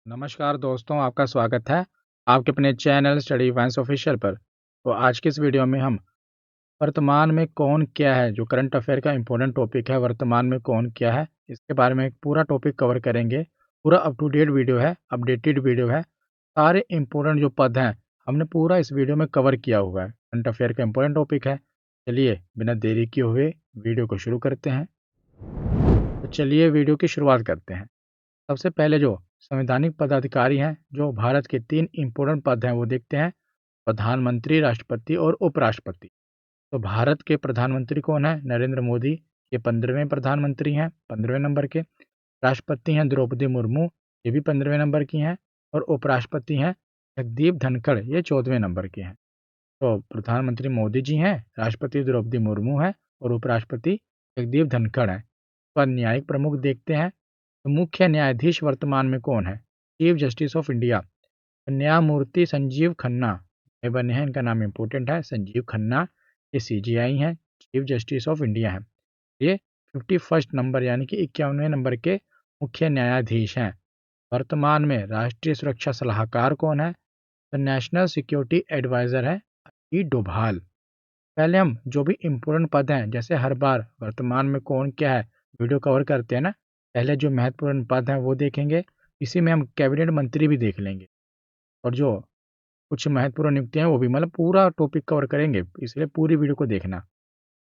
नमस्कार दोस्तों, आपका स्वागत है आपके अपने चैनल स्टडी वाइन्स ऑफिशियल पर। तो आज की इस वीडियो में हम वर्तमान में कौन क्या है, जो करंट अफेयर का इम्पोर्टेंट टॉपिक है, वर्तमान में कौन क्या है, इसके बारे में एक पूरा टॉपिक कवर करेंगे। पूरा अप टू डेट वीडियो है, अपडेटेड वीडियो है। सारे इम्पोर्टेंट जो पद हैं हमने पूरा इस वीडियो में कवर किया हुआ है। करंट अफेयर का इम्पोर्टेंट टॉपिक है। चलिए बिना देरी किए हुए वीडियो को शुरू करते हैं। तो चलिए वीडियो की शुरुआत करते हैं। सबसे पहले जो संवैधानिक पदाधिकारी हैं, जो भारत के 3 इम्पोर्टेंट पद हैं, वो देखते हैं। प्रधानमंत्री, राष्ट्रपति और उपराष्ट्रपति। तो भारत के प्रधानमंत्री कौन है? नरेंद्र मोदी। ये 15वें प्रधानमंत्री हैं, 15वें नंबर के। राष्ट्रपति हैं द्रौपदी मुर्मू, ये भी 15वें नंबर की हैं। और उपराष्ट्रपति हैं जगदीप धनखड़, ये 14वें नंबर के हैं। तो प्रधानमंत्री मोदी जी हैं, राष्ट्रपति द्रौपदी मुर्मू है और उपराष्ट्रपति जगदीप धनखड़ हैं। पर न्यायिक प्रमुख देखते हैं। तो मुख्य न्यायाधीश वर्तमान में कौन है? Chief justice of India. न्यायमूर्ति संजीव खन्ना ये बने हैं, इनका नाम इंपॉर्टेंट है, संजीव खन्ना। ये सीजीआई हैं, चीफ जस्टिस ऑफ इंडिया हैं। ये 51st नंबर यानी कि 51वें नंबर के मुख्य न्यायाधीश हैं। वर्तमान में राष्ट्रीय सुरक्षा सलाहकार कौन है? तो नेशनल सिक्योरिटी एडवाइजर है अजीत डोभाल। पहले हम जो भी इम्पोर्टेंट पद हैं, जैसे हर बार वर्तमान में कौन क्या है वीडियो कवर करते हैं ना, पहले जो महत्वपूर्ण पद हैं वो देखेंगे। इसी में हम कैबिनेट मंत्री भी देख लेंगे और जो कुछ महत्वपूर्ण नियुक्तियां हैं वो भी, मतलब पूरा टॉपिक कवर करेंगे, इसलिए पूरी वीडियो को देखना।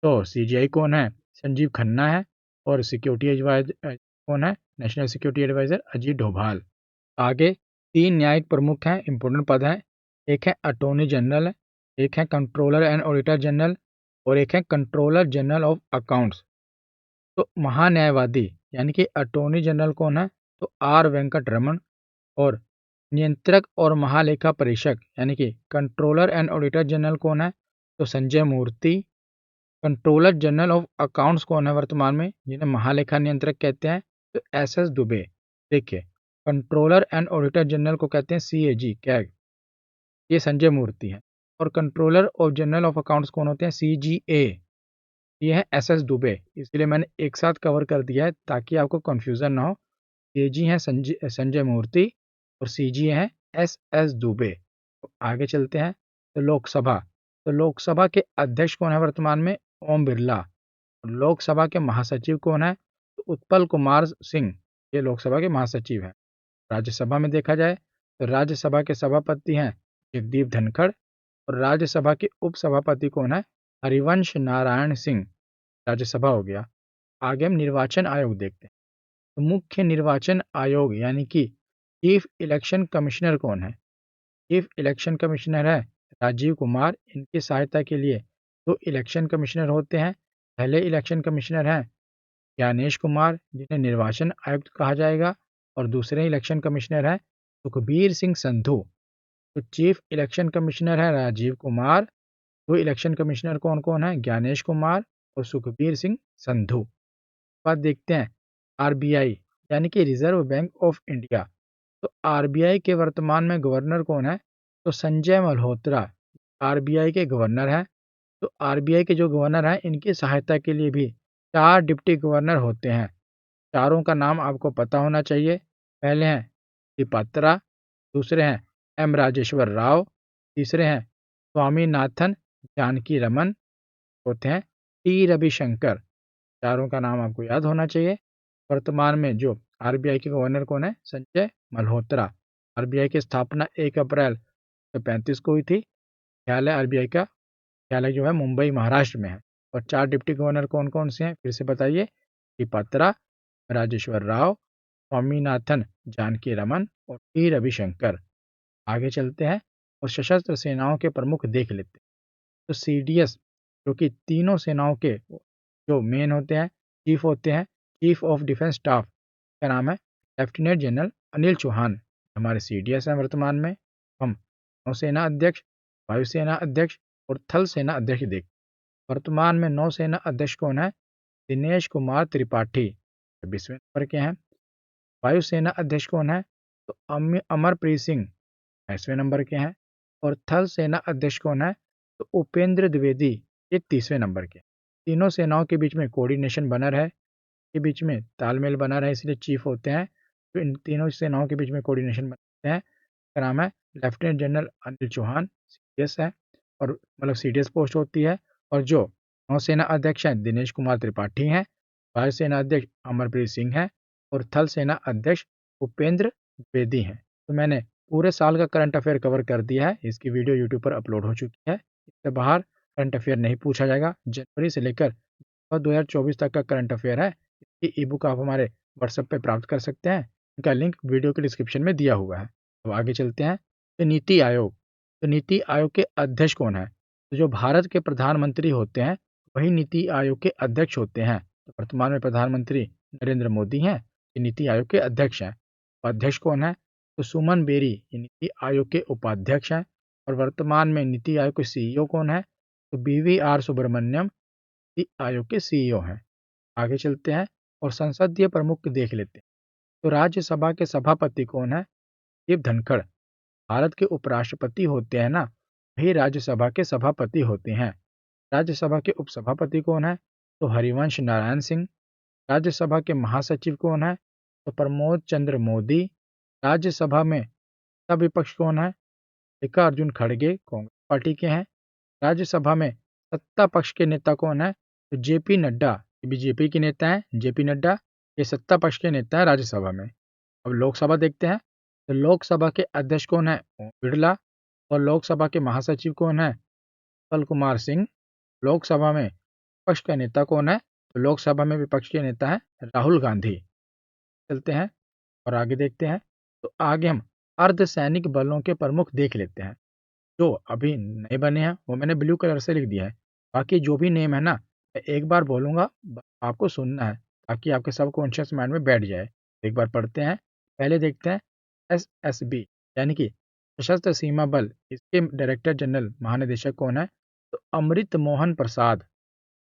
तो सीजीआई कौन है? संजीव खन्ना है। और सिक्योरिटी एडवाइजर कौन है? National security adviser Ajit Doval. आगे 3 न्यायिक प्रमुख हैं, इंपॉर्टेंट पद हैं। एक है अटॉर्नी जनरल, एक है कंट्रोलर एंड ऑडिटर जनरल और एक है कंट्रोलर जनरल ऑफ अकाउंट्स। तो महान्यायवादी यानी कि अटॉर्नी जनरल कौन है? तो आर वेंकट रमन। और नियंत्रक और महालेखा परीक्षक यानी कि कंट्रोलर एंड ऑडिटर जनरल कौन है? तो संजय मूर्ति। कंट्रोलर जनरल ऑफ अकाउंट्स कौन है वर्तमान में, जिन्हें महालेखा नियंत्रक कहते हैं? तो एस दुबे। देखिए, कंट्रोलर एंड ऑडिटर जनरल को कहते हैं सीएजी कैग, ये संजय मूर्ति है। और controller of general of accounts कौन होते हैं? सीजीए, ये है एस दुबे। इसलिए मैंने एक साथ कवर कर दिया है ताकि आपको कंफ्यूजन ना हो। सीएजी हैं संजय मूर्ति और सीजी हैं एस दुबे। तो आगे चलते हैं। तो लोकसभा, तो लोकसभा के अध्यक्ष कौन है वर्तमान में? ओम बिरला। लोकसभा के महासचिव कौन है? तो उत्पल कुमार सिंह, ये लोकसभा के महासचिव हैं। राज्यसभा में देखा जाए तो राज्यसभा के सभापति हैं जगदीप धनखड़ और राज्यसभा के उपसभापति कौन है? हरिवंश नारायण सिंह। राज्यसभा हो गया। आगे हम निर्वाचन आयोग देखते हैं। तो मुख्य निर्वाचन आयोग यानी कि चीफ इलेक्शन कमिश्नर कौन है? चीफ इलेक्शन कमिश्नर है राजीव कुमार। इनकी सहायता के लिए दो इलेक्शन कमिश्नर होते हैं। पहले इलेक्शन कमिश्नर हैं ज्ञानेश कुमार, जिन्हें निर्वाचन आयुक्त कहा जाएगा। और दूसरे इलेक्शन कमिश्नर हैं सुखबीर सिंह संधू। तो चीफ इलेक्शन कमिश्नर है राजीव कुमार। दो इलेक्शन कमिश्नर कौन कौन है? ज्ञानेश कुमार और सुखबीर सिंह संधू। बात देखते हैं आरबीआई यानी कि रिजर्व बैंक ऑफ इंडिया। तो आरबीआई के वर्तमान में गवर्नर कौन है? तो संजय मल्होत्रा आरबीआई के गवर्नर हैं। तो आरबीआई के जो गवर्नर हैं, इनकी सहायता के लिए भी 4 डिप्टी गवर्नर होते हैं। चारों का नाम आपको पता होना चाहिए। पहले हैं त्रिपात्रा, दूसरे हैं एम राजेश्वर राव, तीसरे हैं स्वामीनाथन जानकी रमन, चौथे हैं टी रविशंकर। चारों का नाम आपको याद होना चाहिए। वर्तमान में जो आरबीआई के गवर्नर कौन है? संजय मल्होत्रा। आरबीआई की स्थापना 1 अप्रैल 1935 को हुई थी। मुख्यालय आरबीआई का मुख्यालय जो है मुंबई महाराष्ट्र में है। और 4 डिप्टी गवर्नर कौन कौन से हैं फिर से बताइए? त्रिपात्रा, राजेश्वर राव, स्वामीनाथन जानकी रमन और टी रविशंकर। आगे चलते हैं और सशस्त्र सेनाओं के प्रमुख देख लेते हैं। तो सीडीएस जो कि तीनों सेनाओं के जो मेन होते हैं, चीफ होते हैं, चीफ ऑफ डिफेंस स्टाफ का नाम है लेफ्टिनेंट जनरल अनिल चौहान। हमारे सीडीएस हैं वर्तमान में। हम नौसेना अध्यक्ष, वायुसेना अध्यक्ष और थल सेना अध्यक्ष देख। वर्तमान में नौसेना अध्यक्ष कौन है? दिनेश कुमार त्रिपाठी, 26वें नंबर के हैं। वायुसेना अध्यक्ष कौन है? तो अमरप्रीत सिंह, 22वें नंबर के हैं। और थल सेना अध्यक्ष कौन है? तो उपेंद्र द्विवेदी, ये 30वें नंबर के। तीनों सेनाओं के बीच में कोऑर्डिनेशन बना रहे, के बीच में तालमेल बना रहे, इसलिए चीफ होते हैं जो इन तीनों सेनाओं के बीच में कोऑर्डिनेशन बनाते हैं, उसका नाम है lieutenant general Anil Chauhan, CDS है, और मतलब सीडीएस पोस्ट होती है। और जो नौसेना अध्यक्ष हैं दिनेश कुमार त्रिपाठी हैं, वायुसेना अध्यक्ष अमरप्रीत सिंह हैं, और थल सेना अध्यक्ष उपेंद्र द्विवेदी हैं। तो मैंने पूरे साल का करंट अफेयर कवर कर दिया है। इसकी वीडियो यूट्यूब पर अपलोड हो चुकी है। इससे बाहर करंट अफेयर नहीं पूछा जाएगा। जनवरी से लेकर 2024 तक का करंट अफेयर है। इसकी ई बुक आप हमारे व्हाट्सएप पे प्राप्त कर सकते हैं। इनका लिंक वीडियो के डिस्क्रिप्शन में दिया हुआ है। अब आगे चलते हैं। तो नीति आयोग, तो नीति आयोग के अध्यक्ष कौन है? तो जो भारत के प्रधानमंत्री होते हैं वही नीति आयोग के अध्यक्ष होते हैं। तो वर्तमान में प्रधानमंत्री नरेंद्र मोदी हैं, ये नीति आयोग के अध्यक्ष हैं। उपाध्यक्ष कौन है? तो सुमन बेरी ये नीति आयोग के उपाध्यक्ष हैं। और वर्तमान में नीति आयोग के सीईओ कौन है? तो BVR सुब्रमण्यम नीति आयोग के सीईओ हैं। आगे चलते हैं और संसदीय प्रमुख देख लेते हैं। तो राज्यसभा के सभापति कौन है? जगदीप धनखड़। भारत के उपराष्ट्रपति होते हैं ना, वही राज्यसभा के सभापति होते हैं। राज्यसभा के उपसभापति कौन है? तो हरिवंश नारायण सिंह। राज्यसभा के महासचिव कौन है? तो प्रमोद चंद्र मोदी। राज्यसभा में सत्ता विपक्ष कौन है? मल्लिकार्जुन खड़गे कांग्रेस पार्टी के हैं। राज्यसभा में सत्ता पक्ष के नेता कौन है? तो जेपी नड्डा, ये बीजेपी के नेता हैं। जेपी नड्डा ये सत्ता पक्ष के नेता है राज्यसभा में। अब लोकसभा देखते हैं। तो लोकसभा के अध्यक्ष कौन है? ओम बिरला। और लोकसभा के महासचिव कौन है? उत्पल कुमार सिंह। लोकसभा में विपक्ष का नेता कौन है? तो लोकसभा में विपक्ष के नेता है राहुल गांधी। चलते हैं और आगे देखते हैं। तो आगे हम अर्धसैनिक बलों के प्रमुख देख लेते हैं। जो अभी नए बने हैं वो मैंने ब्लू कलर से लिख दिया है। बाकी जो भी नेम है ना, मैं एक बार बोलूँगा, आपको सुनना है ताकि आपके सबकॉन्शियस माइंड में बैठ जाए। एक बार पढ़ते हैं। पहले देखते हैं SSB यानी कि सशस्त्र सीमा बल, इसके डायरेक्टर जनरल महानिदेशक कौन है? तो अमृत मोहन प्रसाद।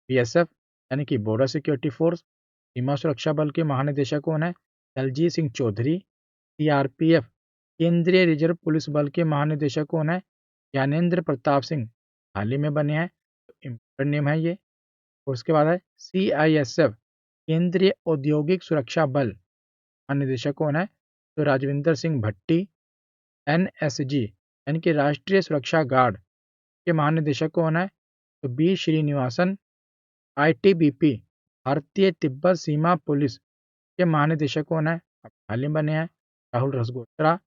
BSF यानी कि बॉर्डर सिक्योरिटी फोर्स, सीमा सुरक्षा बल के महानिदेशक कौन है? दलजीत सिंह चौधरी। CRPF केंद्रीय रिजर्व पुलिस बल के महानिदेशक कौन है? ज्ञानेंद्र प्रताप सिंह, हाल ही में बने हैं, तो इम्पोर्टेंट नेम है ये। और उसके बाद है CISF केंद्रीय औद्योगिक सुरक्षा बल, महानिदेशक कौन है? तो राजविंदर सिंह भट्टी। NSG यानी कि राष्ट्रीय सुरक्षा गार्ड के महानिदेशक कौन है? तो B श्रीनिवासन। ITBP भारतीय तिब्बत सीमा पुलिस के महानिदेशक कौन है? अब हाल ही बने हैं, Rahul Rasgotra.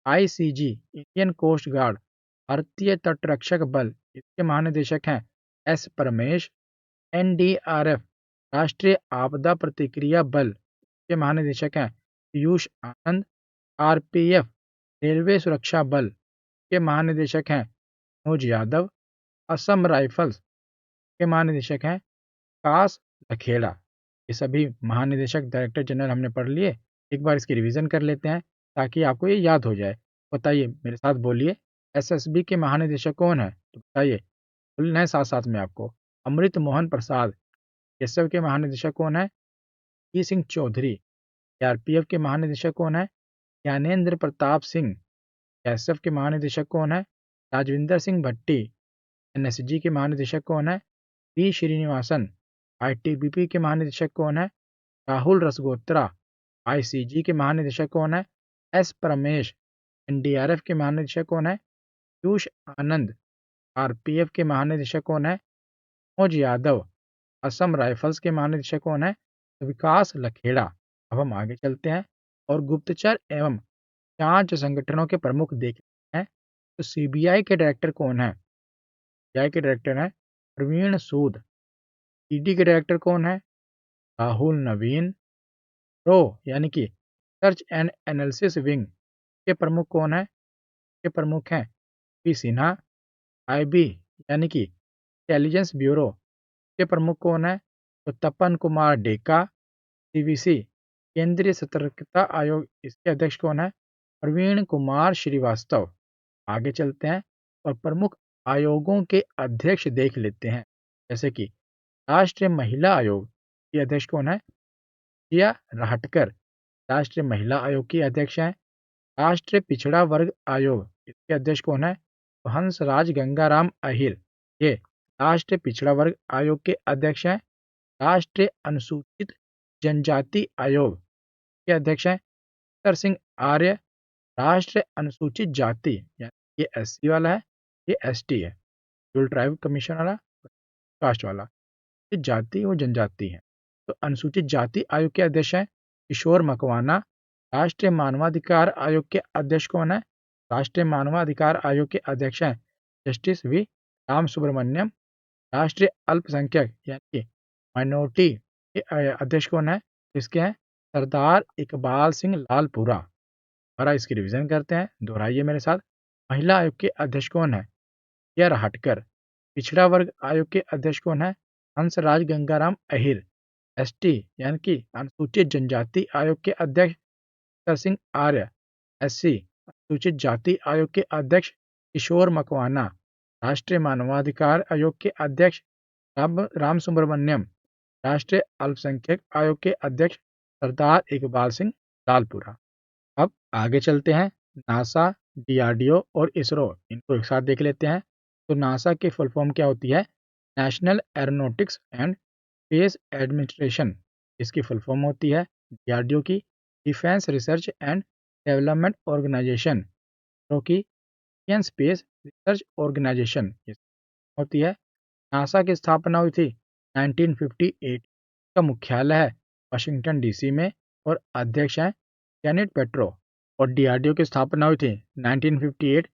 ICG Indian coast guard भारतीय तटरक्षक बल, इसके महानिदेशक हैं S परमेश। NDRF राष्ट्रीय आपदा प्रतिक्रिया बल के महानिदेशक हैं पीयूष आनंद। RPF रेलवे सुरक्षा बल के महानिदेशक हैं मनोज यादव। असम राइफल्स के महानिदेशक हैं कास लखेड़ा। ये सभी महानिदेशक डायरेक्टर जनरल हमने पढ़ लिए। एक बार इसकी रिवीजन कर लेते हैं ताकि आपको ये याद हो जाए। बताइए, मेरे साथ बोलिए, SSB के महानिदेशक कौन है? तो बताइए, बोलना है साथ साथ में आपको। अमृत मोहन प्रसाद। SF के महानिदेशक कौन है? जी सिंह चौधरी। CRPF के महानिदेशक कौन है? ज्ञानेंद्र प्रताप सिंह। SF के महानिदेशक कौन है? राजविंदर सिंह भट्टी। NSG के महानिदेशक कौन है? B श्रीनिवासन। ITBP के महानिदेशक कौन है? राहुल रसगोत्रा। ICG के महानिदेशक कौन है? S परमेश। NDRF के महानिदेशक कौन है? पीयूष आनंद। RPF के महानिदेशक कौन है? मनोज यादव। असम राइफल्स के महानिदेशक कौन है? तो विकास लखेड़ा। अब हम आगे चलते हैं और गुप्तचर एवं जांच संगठनों के प्रमुख देखते हैं। तो CBI के डायरेक्टर कौन है? CBI के डायरेक्टर हैं प्रवीण सूद। ED के डायरेक्टर कौन है? राहुल नवीन। रो यानी कि सर्च एंड एनालिसिस विंग के प्रमुख कौन है? के प्रमुख हैं पी सिन्हा। IB यानी कि इंटेलिजेंस ब्यूरो के प्रमुख कौन है? तो तपन कुमार डेका। CVC केंद्रीय सतर्कता आयोग, इसके अध्यक्ष कौन है? प्रवीण कुमार श्रीवास्तव। आगे चलते हैं और प्रमुख आयोगों के अध्यक्ष देख लेते हैं। जैसे कि राष्ट्रीय महिला आयोग की अध्यक्ष कौन है? जिया राहटकर, राष्ट्रीय महिला आयोग की अध्यक्ष हैं। राष्ट्रीय पिछड़ा वर्ग आयोग, इसके अध्यक्ष कौन है? तो हंसराज गंगाराम अहिर, ये राष्ट्रीय पिछड़ा वर्ग आयोग के अध्यक्ष हैं। राष्ट्रीय अनुसूचित जनजाति आयोग के अध्यक्ष हैं सर सिंह आर्य राष्ट्रीय अनुसूचित जाति, यानी ये SC वाला है, ये ST है। शेड्यूल्ड ट्राइब कमीशन वाला, कास्ट वाला। अनुसूचित जाति और जनजाति है। तो अनुसूचित जाति आयोग के अध्यक्ष हैं किशोर मकवाना। राष्ट्रीय मानवाधिकार आयोग के अध्यक्ष कौन है? राष्ट्रीय मानवाधिकार आयोग के अध्यक्ष हैं जस्टिस वी राम सुब्रमण्यम। राष्ट्रीय अल्पसंख्यक यानी कि माइनॉरिटी के अध्यक्ष कौन है? इसके हैं सरदार इकबाल सिंह लालपुरा। और इसकी रिवीजन करते हैं, दोहराइए मेरे साथ। महिला आयोग के अध्यक्ष कौन है? या हटकर। पिछड़ा वर्ग आयोग के अध्यक्ष कौन है? हंसराज गंगाराम अहिर। ST यानी कि अनुसूचित जनजाति आयोग के अध्यक्ष सर सिंह आर्य। SC अनुसूचित जाति आयोग के अध्यक्ष किशोर मकवाना। राष्ट्रीय मानवाधिकार आयोग के अध्यक्ष राम सुब्रमण्यम। राष्ट्रीय अल्पसंख्यक आयोग के अध्यक्ष सरदार इकबाल सिंह लालपुरा। अब आगे चलते हैं। नासा, DRDO और इसरो, इनको एक साथ देख लेते हैं। तो नासा की फुल फॉर्म क्या होती है? National aeronautics and space administration, इसकी फुल फॉर्म होती है। DRDO की defence research and development organisation, जो कि इंडियन स्पेस रिसर्च ऑर्गेनाइजेशन होती है। नासा की स्थापना हुई थी 1958। का मुख्यालय है वाशिंगटन DC में और अध्यक्ष हैं केनेथ पेट्रो। और DRDO की स्थापना हुई थी 1958।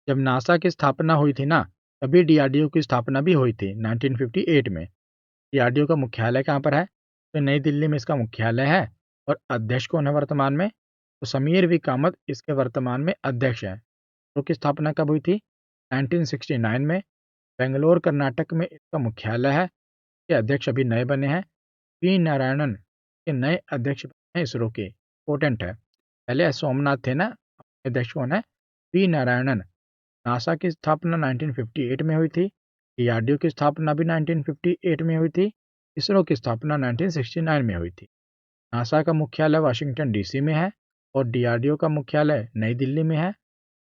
जब नासा की स्थापना हुई थी ना, तभी DRDO की स्थापना भी हुई थी 1958 में। DRDO का मुख्यालय कहाँ पर है? तो नई दिल्ली में इसका मुख्यालय है। और अध्यक्ष कौन है वर्तमान में? तो समीर वी कामत इसके वर्तमान में अध्यक्ष हैं। इसरो की स्थापना कब हुई थी? 1969 में। बेंगलोर कर्नाटक में इसका मुख्यालय है। के अध्यक्ष अभी नए बने हैं। वी नारायणन के नए अध्यक्ष बने हैं इसरो के। इंपॉर्टेंट है, पहले सोमनाथ थे ना, अध्यक्ष कौन है? वी नारायणन। नासा की स्थापना 1958 में हुई थी। DRDO की स्थापना भी 1958 में हुई थी। इसरो की स्थापना 1969 में हुई थी। नासा का मुख्यालय वाशिंगटन DC में है और DRDO का मुख्यालय नई दिल्ली में है।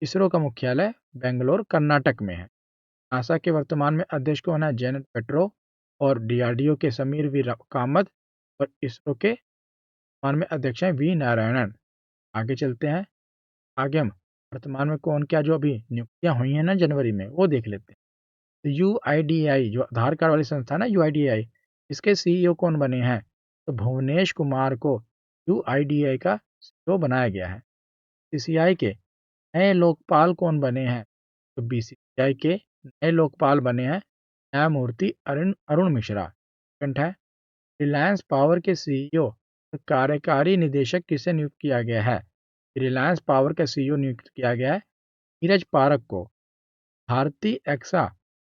इसरो का मुख्यालय बेंगलोर कर्नाटक में है। नासा के वर्तमान में अध्यक्ष कौन है? Janet petro. और DRDO के समीर वी कामत। और इसरो के वर्तमान में अध्यक्ष हैं वी नारायणन। आगे चलते हैं। आगे हम वर्तमान में कौन क्या जो अभी नियुक्तियां हुई हैं ना जनवरी में, वो देख लेते हैं। तो UIDAI जो आधार कार्ड वाली संस्था ना, UIDAI, इसके CEO कौन बने हैं? तो भुवनेश कुमार को UIDAI का CEO बनाया गया है। CCI के नए लोकपाल कौन बने हैं? तो BCCI के नए लोकपाल बने हैं न्यायमूर्ति अरुण अरुण मिश्रा। सेकंड है, रिलायंस पावर के CEO और कार्यकारी निदेशक किसे नियुक्त किया गया है? रिलायंस पावर का CEO नियुक्त किया गया है नीरज पारक को। भारतीय एक्सा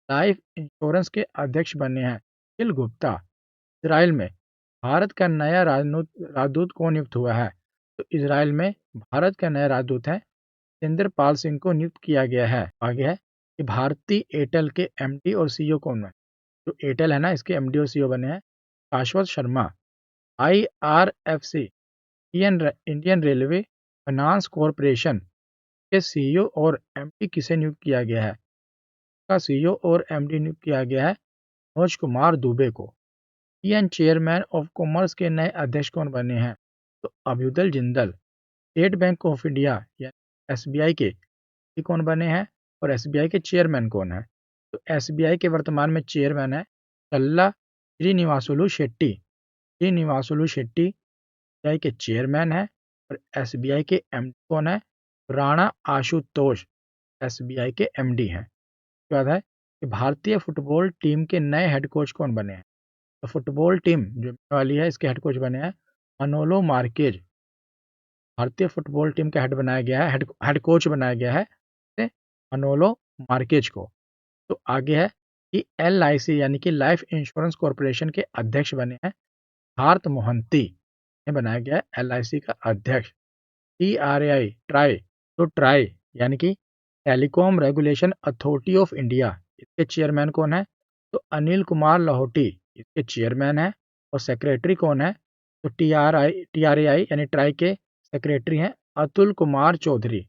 लाइफ इंश्योरेंस के अध्यक्ष बने हैं अखिल गुप्ता। इसराइल में भारत का नया राजदूत कौन नियुक्त हुआ है? तो इसराइल में भारत का नया राजदूत है जितेंद्र पाल सिंह को नियुक्त किया गया है। आगे है कि भारतीय एयरटेल के MD और CEO कौन है? जो एयरटेल है ना, इसके MD और CEO बने हैं शाश्वत Sharma. IRFC Indian railway finance corporation के CEO और MD किसे नियुक्त किया गया है? का CEO और MD नियुक्त किया गया है मनोज कुमार दुबे को। चेयरमैन ऑफ कॉमर्स के नए अध्यक्ष कौन बने हैं? तो Abhyudaya Jindal. State Bank of India या SBI के कौन बने हैं? और SBI के चेयरमैन कौन है? तो SBI के वर्तमान में चेयरमैन है चल्ला श्रीनिवासुलु शेट्टी। श्रीनिवासुलु शेट्टी SBI के चेयरमैन है। और SBI के MD कौन है? राणा आशुतोष SBI के MD हैं। उसके बाद है कि भारतीय फुटबॉल टीम के नए हेड कोच कौन बने हैं? तो फुटबॉल टीम जो वाली है इसके हेड कोच बने हैं मनोलो मार्केज। भारतीय फुटबॉल टीम का हेड बनाया गया है, हेड कोच बनाया गया है मनोलो मार्केज को। तो आगे है कि LIC यानी कि लाइफ इंश्योरेंस कॉरपोरेशन के अध्यक्ष बने हैं भारत मोहंती। ने बनाया गया है LIC का अध्यक्ष। TRAI ट्राई, तो ट्राई यानी कि telecom regulation authority of India, इसके चेयरमैन कौन है? तो अनिल कुमार लाहौटी इसके चेयरमैन है। और सेक्रेटरी कौन है? तो TRAI यानी ट्राई के सेक्रेटरी हैं अतुल कुमार चौधरी।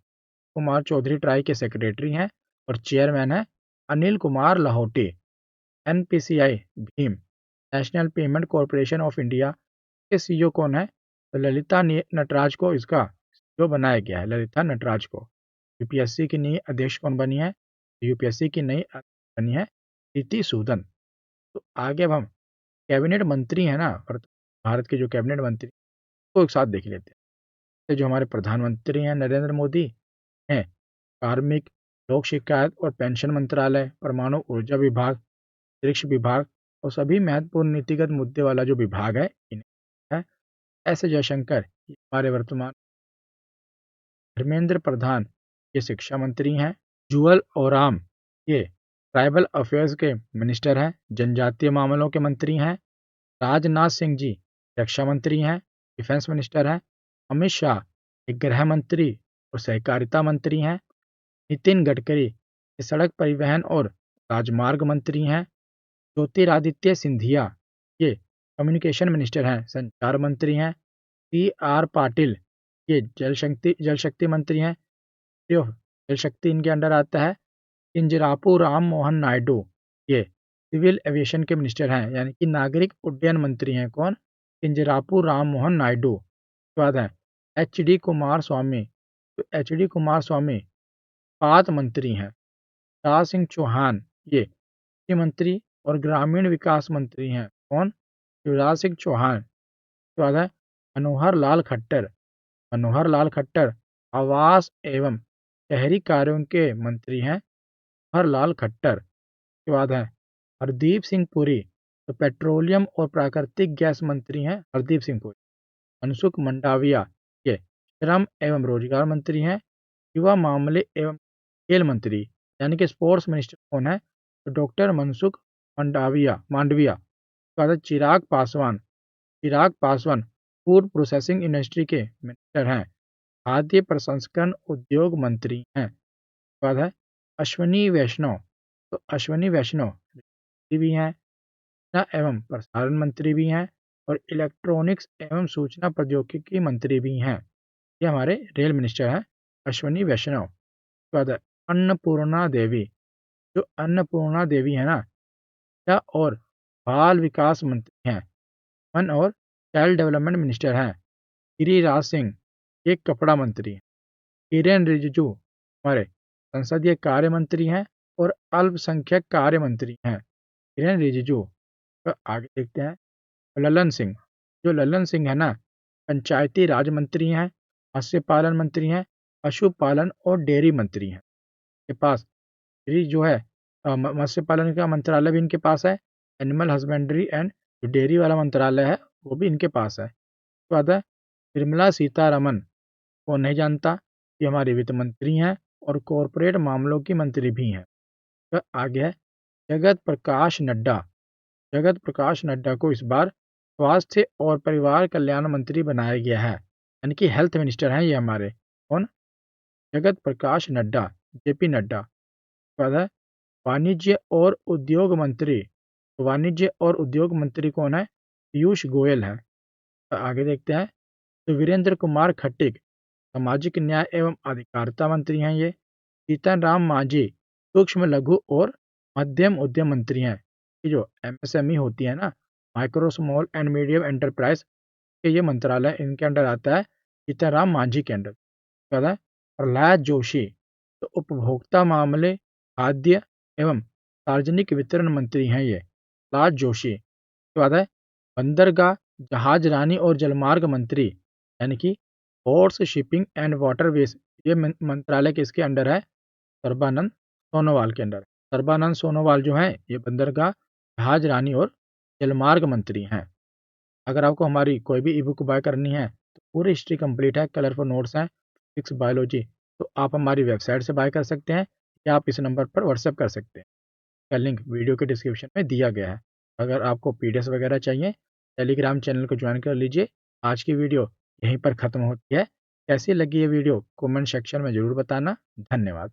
कुमार चौधरी ट्राई के सेक्रेटरी हैं और चेयरमैन है Anil Kumar Lahoti. NPCI Bhim national payment corporation of India के CEO कौन है? तो ललिता नटराज को इसका जो बनाया गया है ललिता नटराज को। यूपीएससी की नई अध्यक्ष कौन बनी है? यूपीएससी की नई अध्यक्ष बनी है प्रीति सूदन। तो आगे अब हम कैबिनेट मंत्री हैं ना, भारत के जो कैबिनेट मंत्री को एक साथ देख लेते हैं। तो जो हमारे प्रधानमंत्री हैं नरेंद्र मोदी हैं, कार्मिक, लोक शिकायत और पेंशन मंत्रालय, परमाणु ऊर्जा विभाग, अंतरिक्ष विभाग और सभी महत्वपूर्ण नीतिगत मुद्दे वाला जो विभाग है इन्हें है। एस जयशंकर ये हमारे वर्तमान। धर्मेंद्र प्रधान ये शिक्षा मंत्री हैं। जुअल ओराम ये ट्राइबल अफेयर्स के मिनिस्टर हैं, जनजातीय मामलों के मंत्री हैं। राजनाथ सिंह जी रक्षा मंत्री हैं, डिफेंस मिनिस्टर हैं। अमित शाह ये गृह मंत्री और सहकारिता मंत्री हैं। नितिन गडकरी ये सड़क परिवहन और राजमार्ग मंत्री हैं। ज्योतिरादित्य सिंधिया ये कम्युनिकेशन मिनिस्टर हैं, संचार मंत्री हैं। सी आर पाटिल ये जल शक्ति मंत्री हैं, जो जल शक्ति इनके अंडर आता है। किंजरापू राम मोहन नायडू ये सिविल एविएशन के मिनिस्टर हैं, यानी कि नागरिक उड्डयन मंत्री हैं। कौन? किंजरापू राम मोहन नायडू। उसके बाद है एच डी कुमार स्वामी। तो एच डी कुमार स्वामी इस्पात मंत्री हैं। शिवराज सिंह चौहान ये कृषि मंत्री और ग्रामीण विकास मंत्री हैं। कौन? शिवराज सिंह चौहान। उसके बाद है मनोहर लाल खट्टर। मनोहर लाल खट्टर आवास एवं शहरी कार्यों के मंत्री हैं। मनोहर लाल खट्टर। के बाद है हरदीप सिंह पुरी। तो पेट्रोलियम और प्राकृतिक गैस मंत्री हैं हरदीप सिंह पुरी। मनसुख मंडाविया ये श्रम एवं रोजगार मंत्री हैं। युवा मामले एवं खेल मंत्री यानी कि स्पोर्ट्स मिनिस्टर कौन है? तो डॉक्टर मनसुख मांडविया। उसके बाद Chirag Paswan. Chirag Paswan food processing industry के मिनिस्टर हैं, खाद्य प्रसंस्करण उद्योग मंत्री हैं। उसके बाद है अश्विनी वैष्णव। तो अश्विनी वैष्णव मंत्री भी हैं, सूचना एवं प्रसारण मंत्री भी हैं और इलेक्ट्रॉनिक्स एवं सूचना प्रौद्योगिकी मंत्री भी हैं। ये हमारे रेल मिनिस्टर हैं अश्विनी वैष्णव। उसके बाद है अन्नपूर्णा देवी। जो अन्नपूर्णा देवी है ना, महिला और बाल विकास मंत्री हैं, वन और चाइल्ड डेवलपमेंट मिनिस्टर हैं। गिरिराज सिंह ये कपड़ा मंत्री हैं। किरेन रिजिजू हमारे संसदीय कार्य मंत्री हैं और अल्पसंख्यक कार्य मंत्री हैं। किरेन रिजिजू। तो आगे देखते हैं ललन सिंह। जो ललन सिंह है ना, पंचायती राज मंत्री हैं, मत्स्य पालन मंत्री हैं, पशुपालन और डेयरी मंत्री हैं। के पास डेयरी जो है मत्स्य पालन का मंत्रालय भी इनके पास है। एनिमल हस्बेंड्री एंड जो डेयरी वाला मंत्रालय है वो भी इनके पास है। उसके बाद है निर्मला सीतारमन। को नहीं जानता, ये हमारी वित्त मंत्री हैं और कॉरपोरेट मामलों की मंत्री भी हैं। तो आगे है जगत प्रकाश नड्डा। जगत प्रकाश नड्डा को इस बार स्वास्थ्य और परिवार कल्याण मंत्री बनाया गया है, यानी कि हेल्थ मिनिस्टर हैं ये हमारे। कौन? जगत प्रकाश नड्डा, जेपी नड्डा। उसके बाद है वाणिज्य और उद्योग मंत्री। वाणिज्य और उद्योग मंत्री कौन है? पीयूष गोयल है। तो आगे देखते हैं तो वीरेंद्र कुमार खट्टिक सामाजिक न्याय एवं अधिकारिता मंत्री हैं ये। जीतन राम मांझी सूक्ष्म लघु और मध्यम उद्यम मंत्री हैं। ये जो एमएसएमई होती है ना, micro small and medium enterprise के ये मंत्रालय इनके अंडर आता है, जीतन राम मांझी के अंडर। क्या है? प्रहलाद जोशी तो उपभोक्ता मामले, खाद्य एवं सार्वजनिक वितरण मंत्री हैं ये प्रहलाद जोशी। उसके बाद है बंदरगाह, जहाज रानी और जलमार्ग मंत्री, यानी कि पोर्ट्स, शिपिंग एंड वाटरवेज, ये मंत्रालय किसके अंडर है? सर्बानंद सोनोवाल के अंडर। सर्बानंद सोनोवाल जो हैं ये बंदरगाह, जहाज रानी और जलमार्ग मंत्री हैं। अगर आपको हमारी कोई भी ई बुक बाय करनी है तो पूरी हिस्ट्री कंप्लीट है, कलरफुल नोट्स हैं, फिजिक्स, बायोलॉजी, तो आप हमारी वेबसाइट से बाय कर सकते हैं या आप इस नंबर पर व्हाट्सएप कर सकते हैं। का लिंक वीडियो के डिस्क्रिप्शन में दिया गया है। अगर आपको पीडीएफ वगैरह चाहिए, टेलीग्राम चैनल को ज्वाइन कर लीजिए। आज की वीडियो यहीं पर ख़त्म होती है। कैसी लगी ये वीडियो कमेंट सेक्शन में ज़रूर बताना। धन्यवाद।